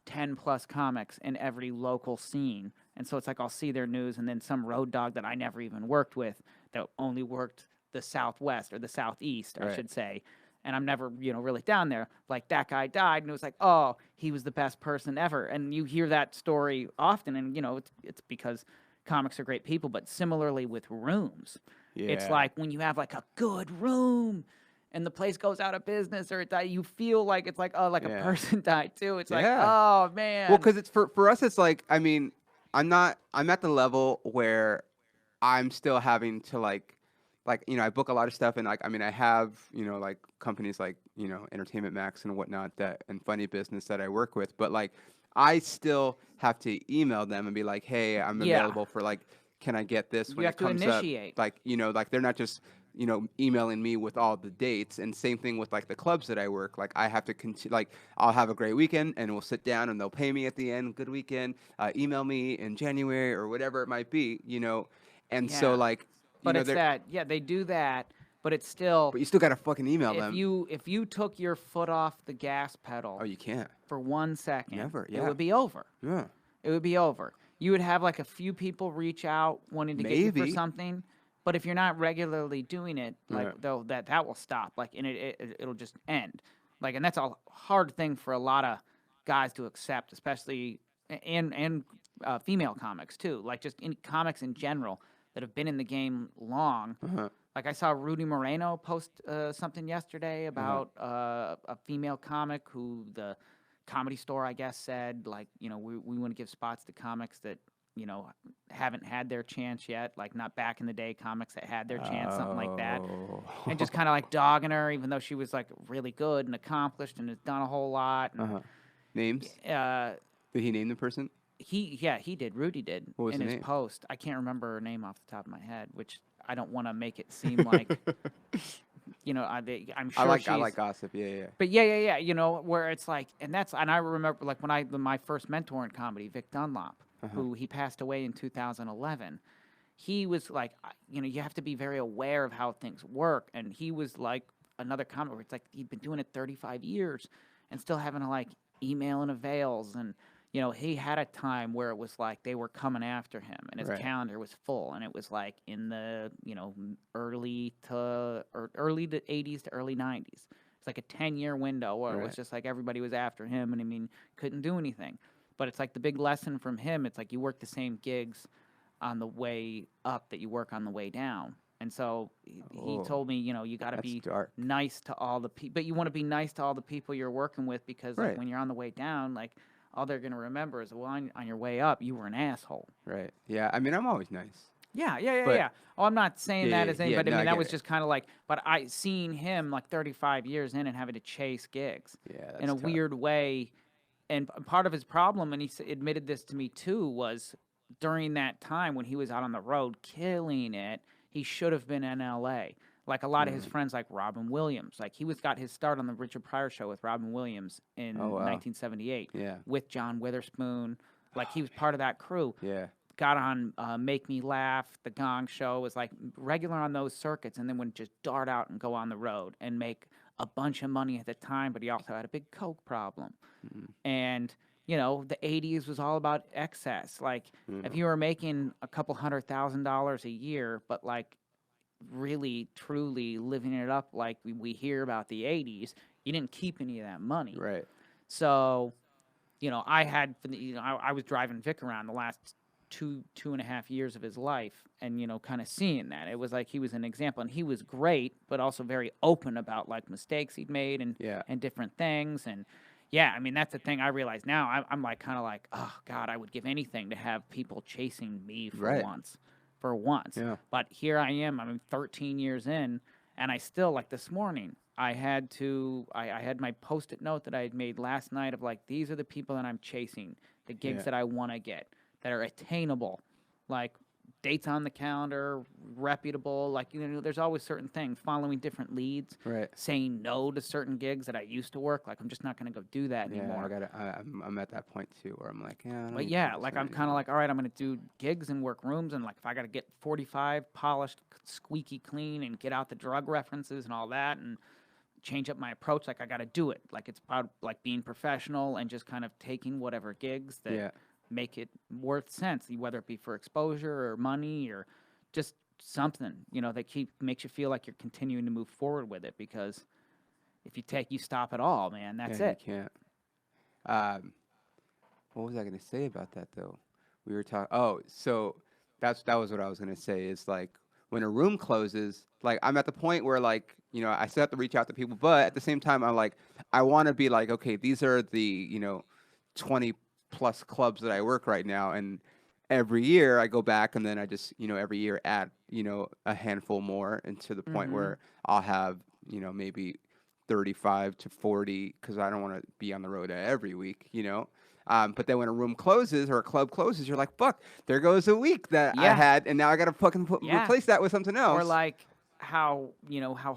10 plus comics in every local scene. And so it's like I'll see their news and then some road dog that I never even worked with that only worked the Southwest or the Southeast, I Right. should say. And I'm never, really down there. Like that guy died, and it was like, oh, he was the best person ever. And you hear that story often, and it's because comics are great people. But similarly with rooms, it's Yeah. like when you have like a good room, and the place goes out of business or it died, you feel like it's like a Yeah. person died too. It's like, Yeah. oh man. Well, because it's for us, it's like I'm at the level where I'm still having to like I book a lot of stuff and I have like companies like Entertainment Max and whatnot and Funny Business that I work with, but like I still have to email them and be like, hey, I'm Yeah. available for like, can I get this when have it to comes initiate. up? Like like they're not just emailing me with all the dates. And same thing with like the clubs that I work. Like I have to like I'll have a great weekend and we'll sit down and they'll pay me at the end. Good weekend. Email me in January or whatever it might be. And so Yeah. like. but know, it's they're- that, yeah, they do that, but it's still But you still gotta fucking email them. if you took your foot off the gas pedal Oh, you can't. for 1 second, Never, it yeah. would be over. Yeah. It would be over. you would have like a few people reach out wanting to get you for Maybe. something, but if you're not regularly doing it, like Right. though that will stop, like, and it'll just end, like, and that's a hard thing for a lot of guys to accept, especially and female comics too, like just in comics in general that have been in the game long. Uh-huh. Like I saw Rudy Moreno post something yesterday Uh-huh. about a female comic who the Comedy Store, I guess, said, like, we want to give spots to comics that haven't had their chance yet, like not back in the day comics that had their chance, something like that, Oh. and just kind of like dogging her, even though she was like really good and accomplished and has done a whole lot. And Uh-huh. Names? uh, Did he name the person? he did. Rudy did What was in the his name? post. I can't remember her name off the top of my head, which I don't want to make it seem like I'm I sure like she's. I like gossip. Yeah, yeah. But yeah. Where it's like, and I remember like when my first mentor in comedy, Vic Dunlop, Uh-huh. who he passed away in 2011. He was like, you have to be very aware of how things work, and he was like another comic where it's like he'd been doing it 35 years, and still having to like email and avails, and he had a time where it was like they were coming after him, and his Right. calendar was full, and it was like in the early to 80s to early 90s. It's like a 10-year window where it was Right. just like everybody was after him, and I mean couldn't do anything. But it's like the big lesson from him. It's like you work the same gigs on the way up that you work on the way down. And so he Oh, told me, you got to that's be dark. nice to all the people, but you want to be nice to all the people you're working with, because like Right. when you're on the way down, like all they're going to remember is, well, on your way up, you were an asshole. Right. Yeah. I mean, I'm always nice. Yeah. But Oh, I'm not saying that as yeah. anybody. I No, mean, I that get was it. just kind of like, but I seen him like 35 years in and having to chase gigs Yeah, in that's a tough. weird way. And part of his problem, and he admitted this to me too, was during that time when he was out on the road killing it, he should have been in LA. Like a lot of his Mm. friends, like Robin Williams, like he got his start on the Richard Pryor show with Robin Williams in Oh wow. 1978 Yeah. with John Witherspoon. Like he was part of that crew. Yeah. Got on Make Me Laugh, The Gong Show, was like regular on those circuits, and then would just dart out and go on the road and make a bunch of money at the time. But he also had a big coke problem, Mm. and the 80s was all about excess. Like if Mm. you were making a couple $100,000 a year, but like really truly living it up like we hear about the 80s, you didn't keep any of that money. Right. So I had I was driving Vic around the last 2.5 years of his life, and kind of seeing that it was like he was an example, and he was great, but also very open about like mistakes he'd made and Yeah. different things. And yeah, I mean that's the thing I realize now. I'm like kind of like, oh God, I would give anything to have people chasing me Right. for once. Yeah. But here I am. I'm 13 years in, and I still, like this morning, I had my post-it note that I had made last night of like, these are the people that I'm chasing, the gigs Yeah. that I want to get, that are attainable, like dates on the calendar, reputable. Like there's always certain things, following different leads, Right. saying no to certain gigs that I used to work. Like I'm just not going to go do that Yeah. anymore. I'm at that point too, where I'm like, yeah. I don't But need to yeah, do this like I'm kind of anymore. like, all right, I'm going to do gigs and work rooms, and like if I got to get 45 polished, squeaky clean, and get out the drug references and all that, and change up my approach, like I got to do it. Like it's about like being professional and just kind of taking whatever gigs that Yeah. make it worth sense, whether it be for exposure or money or just something, that makes you feel like you're continuing to move forward with it. Because if you stop at all, man, that's Yeah, it. you can't. Um, what was I gonna say about that though? We were talking. Oh, so that was what I was gonna say. Is like when a room closes, like I'm at the point where like I still have to reach out to people, but at the same time I'm like I want to be like, okay, these are the 20 plus clubs that I work right now, and every year I go back and then I just every year add a handful more, and to the point Mm-hmm. where I'll have maybe 35 to 40, because I don't want to be on the road every week. But then when a room closes or a club closes, you're like, fuck, there goes a week that I Yeah. had, and now I got to fucking Yeah. replace that with something else. Or like how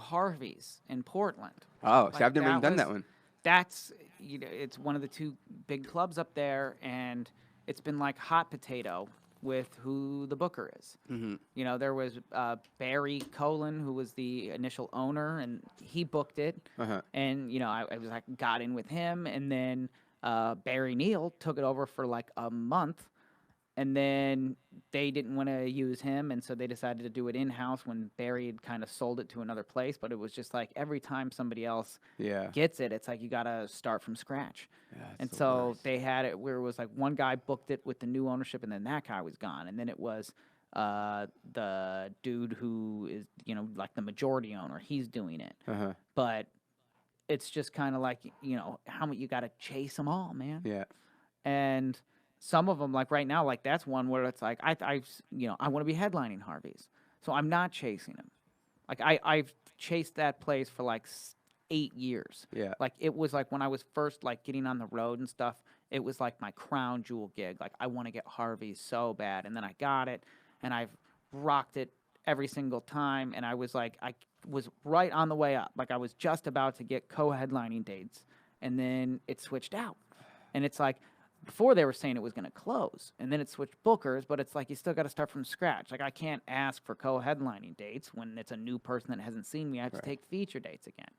Harveys in Portland. Oh, see, Like I've never even done that was one. That's it's one of the two big clubs up there, and it's been like hot potato with who the booker is. Mm-hmm. There was Barry Colin, who was the initial owner, and he booked it. Uh-huh. And I was like got in with him, and then Barry Neal took it over for like a month, And then they didn't want to use him, and so they decided to do it in-house when Barry had kind of sold it to another place. But it was just like every time somebody else Yeah. gets it, it's like you got to start from scratch. Yeah, it's And the so worst. they had it where it was like one guy booked it with the new ownership, and then that guy was gone. And then it was the dude who is, like the majority owner. He's doing it. Uh-huh. But it's just kind of like, how much you got to chase them all, man. Yeah. And some of them, like right now, like that's one where it's like I want to be headlining Harveys, so I'm not chasing them. Like I've chased that place for like 8 years. Yeah. Like it was like when I was first like getting on the road and stuff, it was like my crown jewel gig. Like I want to get Harveys so bad, and then I got it, and I've rocked it every single time. And I was like, I was right on the way up. Like I was just about to get co-headlining dates, and then it switched out, and it's like. Before they were saying it was going to close, and then it switched bookers, but it's like you still got to start from scratch. Like I can't ask for co-headlining dates when it's a new person that hasn't seen me. I have to take feature dates again,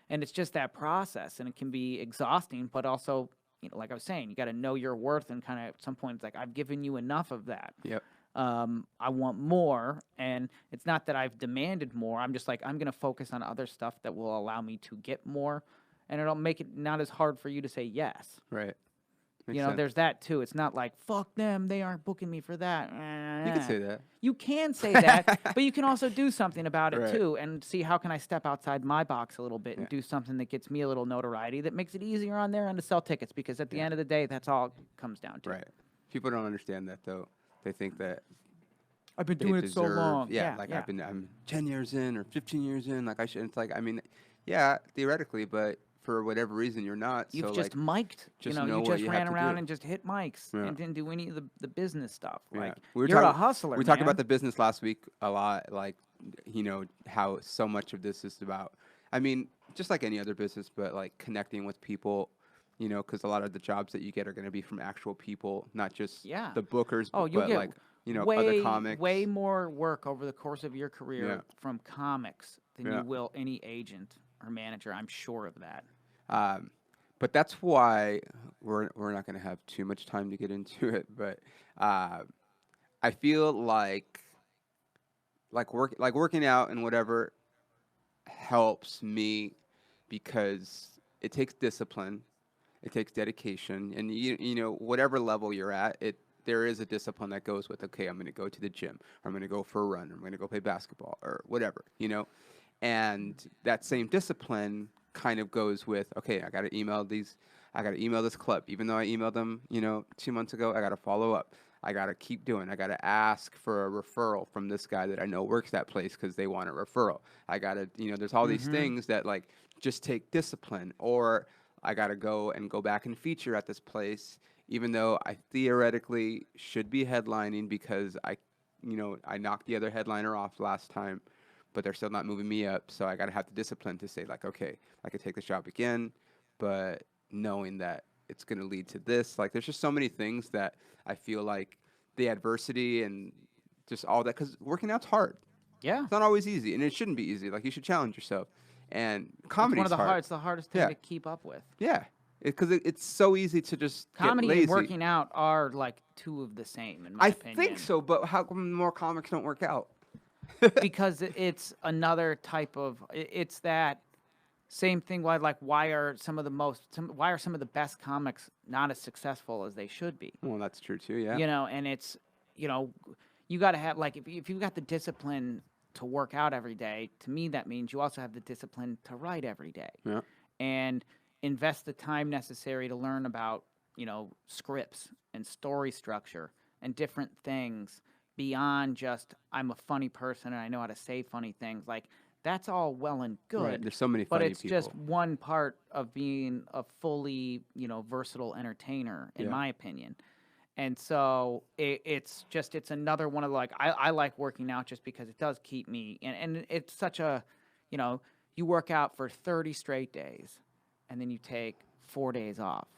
and it's just that process, and it can be exhausting. But also, like I was saying, you got to know your worth, and kind of at some point, it's like I've given you enough of that. Yep. I want more, and it's not that I've demanded more. I'm just like I'm going to focus on other stuff that will allow me to get more, and it'll make it not as hard for you to say yes. Right. Makes sense. There's that too. It's not like, fuck them, they aren't booking me for that. You can say that. You can say that, but you can also do something about it Right. too, and see how can I step outside my box a little bit and do something that gets me a little notoriety that makes it easier on their end to sell tickets, because at the end of the day, that's all it comes down to. Right. People don't understand that though. They think that I've been they doing it so deserve- long. Yeah, like I'm 10 years in or 15 years in. Like I should. It's like I mean, yeah, theoretically, but for whatever reason you're not. You've so just like, mic'd. just You know what just you ran have to around do. and just hit mics Yeah. and didn't do any of the business stuff. Yeah. Like We were you're a talking- hustler. We talked man. about the business last week a lot. Like how so much of this is about. I mean, just like any other business, but like connecting with people. Because a lot of the jobs that you get are going to be from actual people, not just the bookers. Oh, you'll but get like way, other comics. way more work over the course of your career Yeah. from comics than Yeah. you will any agent or manager. I'm sure of that. But that's why we're not going to have too much time to get into it. But I feel like working out and whatever helps me because it takes discipline, it takes dedication, and whatever level you're at, there is a discipline that goes with, okay, I'm going to go to the gym, or I'm going to go for a run, or I'm going to go play basketball, or whatever, And that same discipline kind of goes with, okay, I got to email this club. Even though I emailed them, 2 months ago, I got to follow up. I got to keep doing. I got to ask for a referral from this guy that I know works that place because they want a referral. I got to, there's all these things that like just take discipline. Or I got to go back and feature at this place, even though I theoretically should be headlining because I knocked the other headliner off last time, but they're still not moving me up. So I got to have the discipline to say like, okay, I could take this job again, but knowing that it's going to lead to this. Like there's just so many things that I feel like the adversity and just all that, because working out's hard. Yeah. It's not always easy, and it shouldn't be easy. Like you should challenge yourself. And comedy It's one of the hard. It's the hardest thing to keep up with. Yeah, because it's so easy to just Comedy get lazy. and working out are like two of the same, in my opinion. I think so, but how come more comics don't work out? Because it's another type of. It's that same thing. Why are some of the best comics not as successful as they should be? Well, that's true too. Yeah. And it's you got to have like if you've got the discipline to work out every day, to me that means you also have the discipline to write every day. Yeah. And invest the time necessary to learn about, scripts and story structure and different things beyond just I'm a funny person and I know how to say funny things. Like that's all well and good. Right. There's so many but funny it's people. just one part of being a fully, versatile entertainer, in my opinion. And so it's another one of I like working out just because it does keep me, and it's such a, you work out for 30 straight days and then you take 4 days off.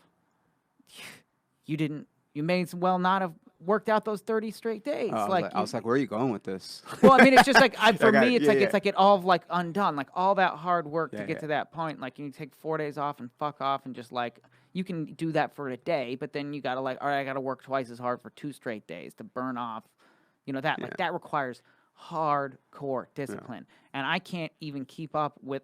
You may as well not have worked out those 30 straight days. Oh, I was like, where are you going with this? Well, I mean, it's just like for Okay, me, it's yeah, like yeah. it's like it all undone, like all that hard work to Yeah, get yeah. to that point. Like you take 4 days off and fuck off and just like you can do that for a day, but then you gotta like, all right, I gotta work twice as hard for 2 straight days to burn off, that. Like that requires hardcore discipline, and I can't even keep up with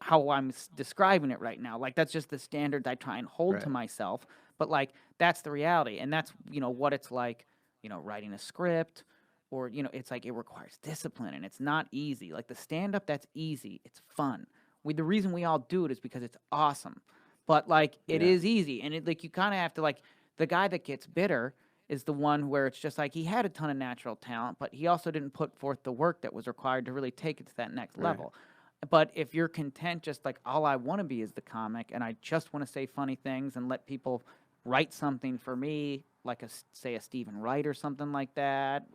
how I'm describing it right now. Like that's just the standards I try and hold to myself. But like that's the reality, and that's what it's like. Writing a script, or it's like it requires discipline, and it's not easy. Like the stand up, that's easy. It's fun. The reason we all do it is because it's awesome. But like it is easy, and like you kind of have to like the guy that gets bitter is the one where it's just like he had a ton of natural talent, but he also didn't put forth the work that was required to really take it to that next level. But if you're content, just like all I want to be is the comic, and I just want to say funny things and let people write something for me, like say a Stephen Wright or something like that,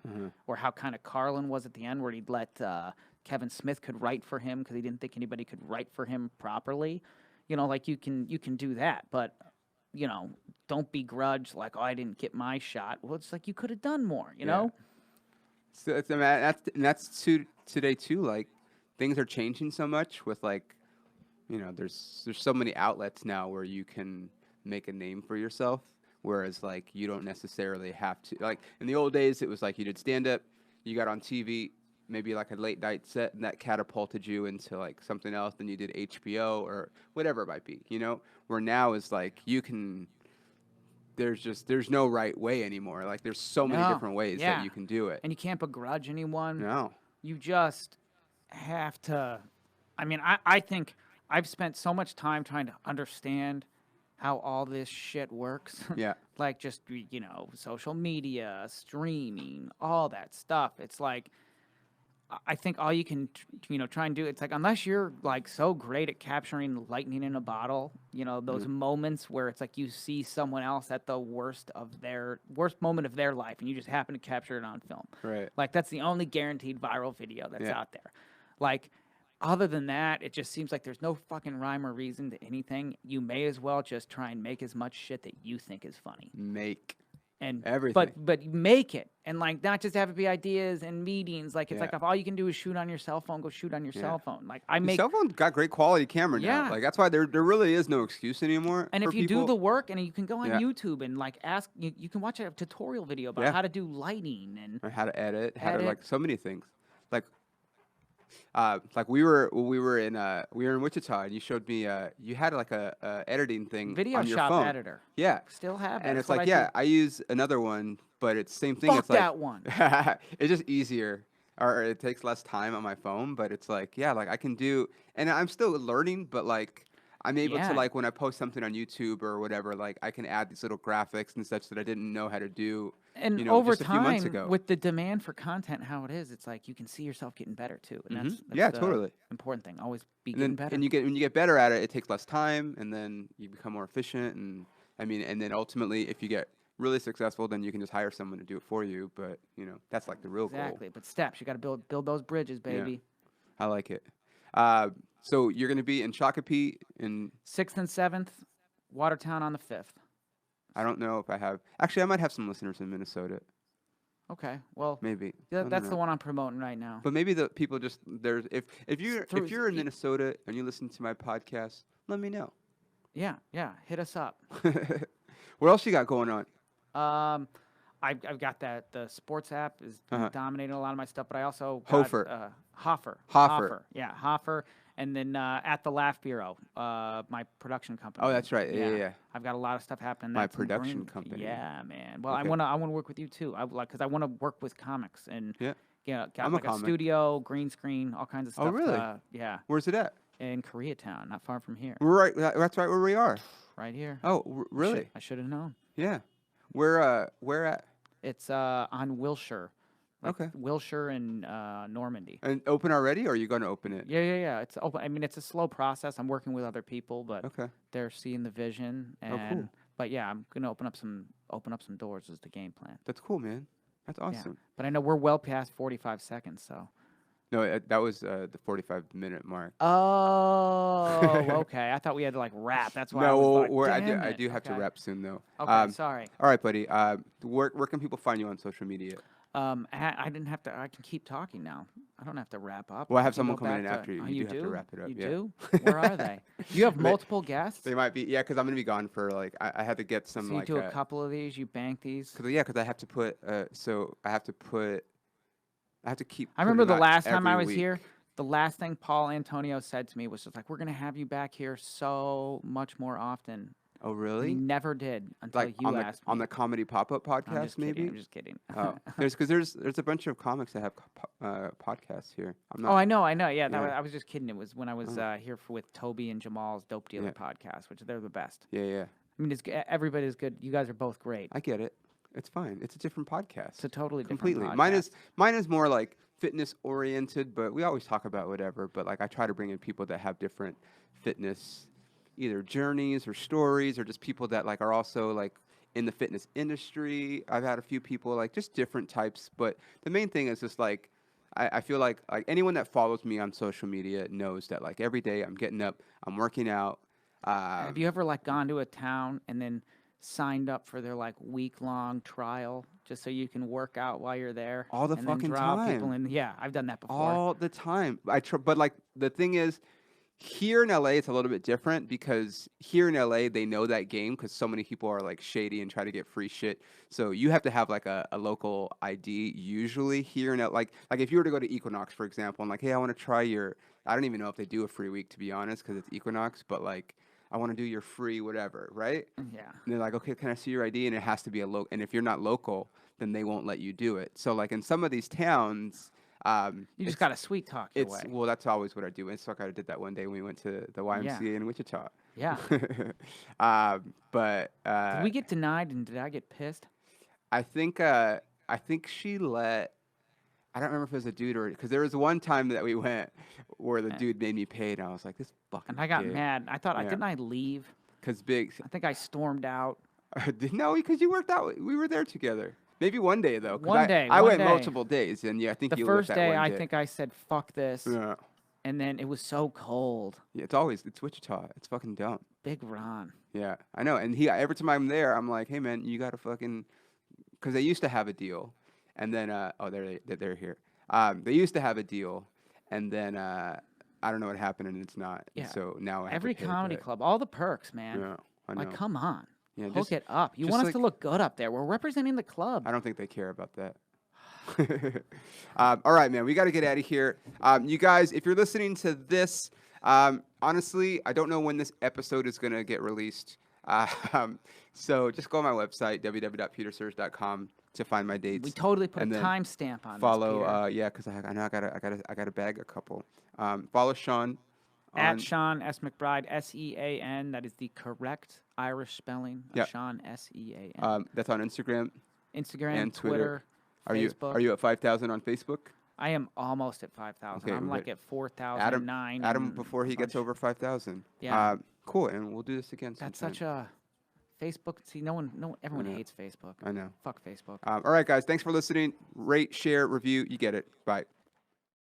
or how kind of Carlin was at the end, where he'd let Kevin Smith could write for him because he didn't think anybody could write for him properly. Like you can do that, but don't begrudge like, oh, I didn't get my shot. Well, it's like you could have done more. So that's today too. Like things are changing so much with like, there's so many outlets now where you can make a name for yourself. Whereas like you don't necessarily have to, like in the old days, it was like you did stand up, you got on TV, maybe like a late night set, and that catapulted you into like something else. Then you did HBO or whatever it might be, where now is like there's no right way anymore. Like there's so many different ways that you can do it. And you can't begrudge anyone. No. You just have to, I think I've spent so much time trying to understand how all this shit works. Yeah. Like just, social media, streaming, all that stuff. It's like, I think all you can, try and do, it's like, unless you're like so great at capturing lightning in a bottle, those moments where it's like you see someone else at the worst moment of their life and you just happen to capture it on film. Right. Like that's the only guaranteed viral video that's out there. Like, other than that, it just seems like there's no fucking rhyme or reason to anything. You may as well just try and make as much shit that you think is funny. And everything. But make it. And like not just have it be ideas and meetings. Like it's like if all you can do is shoot on your cell phone, go shoot on your cell phone. Like the cell phone's got great quality camera now. Like that's why there really is no excuse anymore. And for if you people. do the work, and you can go on YouTube and like ask, you can watch a tutorial video about how to do lighting and or how to edit, how to like so many things. Like we were in Wichita, and you showed me you had like a editing thing video on your shop phone. editor. Yeah, still have it. And it's like I use another one, but it's the same thing. Fuck it's like that one. it's just easier, or it takes less time on my phone. But it's like like I can do, and I'm still learning, but like I'm able to like when I post something on YouTube or whatever, like I can add these little graphics and such that I didn't know how to do. And over just a few months ago. With the demand for content, how it is, it's like you can see yourself getting better too, and that's the totally important thing. Always be getting better. And when you get better at it, it takes less time, and then you become more efficient. And and then ultimately, if you get really successful, then you can just hire someone to do it for you. But that's like the real goal. Exactly. But steps, you got to build those bridges, baby. Yeah. I like it. So you're going to be in Shakopee in 6th and 7th, Watertown on the 5th. I don't know if I have. Actually, I might have some listeners in Minnesota. Okay, well, maybe that's the one I'm promoting right now. But maybe the people just if you're in Minnesota and you listen to my podcast, let me know. Yeah, hit us up. What else you got going on? I've got the sports app is dominating a lot of my stuff, but I also got Hoffer. Yeah, Hoffer. And then at the Laugh Bureau, my production company. Oh, that's right. Yeah. I've got a lot of stuff happening. My production company. Yeah, man. Well, okay. I want to work with you too. Because I want to work with comics and got like a studio, green screen, all kinds of stuff. Oh, really? Yeah. Where's it at? In Koreatown, not far from here. We're right. That's right where we are. Right here. Oh, really? I should have known. Yeah. Where at? It's on Wilshire. Like okay. Wilshire and Normandy. And open already, or are you going to open it? Yeah. It's open. It's a slow process. I'm working with other people, but they're seeing the vision. And, cool. But yeah, I'm going to open up some doors is the game plan. That's cool, man. That's awesome. Yeah. But I know we're well past 45 seconds, so. No, that was the 45-minute mark. Oh, okay. I thought we had to like wrap. That's why. I do have to wrap soon though. Okay, sorry. All right, buddy. Where can people find you on social media? I didn't have to. I can keep talking now. I don't have to wrap up. Well, I We have can someone go coming in back to- after you. Oh, You do have to wrap it up. You Yeah. do? Where are they? You have They- multiple guests. They might be, yeah, because I'm gonna be gone for like I had to get some So you like do a couple of these. You bank these. because I have to put so I have to keep. I remember putting the out last time every I was week. here. The last thing Paul Antonio said to me was just like, "We're gonna have you back here so much more often." Oh And he really? never did until Like you asked on me. the comedy pop up I'm podcast just kidding. maybe. I'm just kidding. Oh, there's a bunch of comics that have podcasts here. I'm Oh, not. I know. Yeah, Yeah. I was just kidding. It was when I was Oh. here with Toby and Jamal's Dope Dealer Yeah. podcast, which they're the best. Yeah. I mean, everybody's good. You guys are both great. I get it. It's fine. It's a different podcast. It's a totally different Completely. podcast. Mine is more like fitness oriented, but we always talk about whatever. But like I try to bring in people that have different fitness, either journeys or stories, or just people that like are also like in the fitness industry. I've had a few people like just different types, but the main thing is just like I feel like anyone that follows me on social media knows that like every day I'm getting up, I'm working out. Have you ever like gone to a town and then signed up for their like week-long trial just so you can work out while you're there? All the and fucking then draw people time. in? Yeah, I've done that before. All the time. But like the thing is, here in LA, it's a little bit different because here in LA, they know that game because so many people are like shady and try to get free shit. So you have to have like a local ID usually here in like if you were to go to Equinox, for example, and like, hey, I want to try your, I don't even know if they do a free week to be honest because it's Equinox, but like I want to do your free whatever, right? Yeah. And they're like, okay, can I see your ID? And it has to be a local. And if you're not local, then they won't let you do it. So like in some of these towns, You just got to sweet talk your way. well, that's always what I do. It's like I did that one day when we went to the YMCA in Wichita. Yeah. But Did we get denied and did I get pissed? I think she let. I don't remember if it was a dude or because there was one time that we went where the dude made me pay, and I was like, "This fucking." And I got dick. mad. I thought, Yeah. didn't I leave? Cause big. I think I stormed out. No, because you worked out. We were there together. Maybe one day though. 'Cause One day, I one went day. multiple days, and yeah, I think The you first left that day, one I day. think I said, fuck this. Yeah. And then it was so cold. Yeah, it's Wichita. It's fucking dumb. Big Ron. Yeah, I know. And every time I'm there, I'm like, hey man, you gotta fucking, because they used to have a deal, and then they're here. They used to have a deal, and then I don't know what happened, and it's not. Yeah. So now I have Every to pay, comedy but- club, all the perks, man. Yeah, I know. Like, come on. Yeah, Hook just- it up. You just want us like- to look good up there. We're representing the club. I don't think they care about that. All right, man. We got to get out of here. You guys, if you're listening to this, honestly, I don't know when this episode is going to get released. So just go on my website, www.petersurs.com, to find my dates. We totally put and a then timestamp on follow. this, Peter. Yeah, because I know I gotta bag a couple. Follow Sean. At Sean S. McBride, S-E-A-N. That is the correct Irish spelling of Yep. Sean, S-E-A-N. That's on Instagram. Instagram, and Twitter, Facebook. Are you at 5,000 on Facebook? I am almost at 5,000. Okay, I'm like but at 4,009. Adam and before he a gets bunch. over 5,000. Yeah. Cool, and we'll do this again That's sometime. such a Facebook. See, everyone hates Facebook. I know. Fuck Facebook. All right, guys. Thanks for listening. Rate, share, review. You get it. Bye.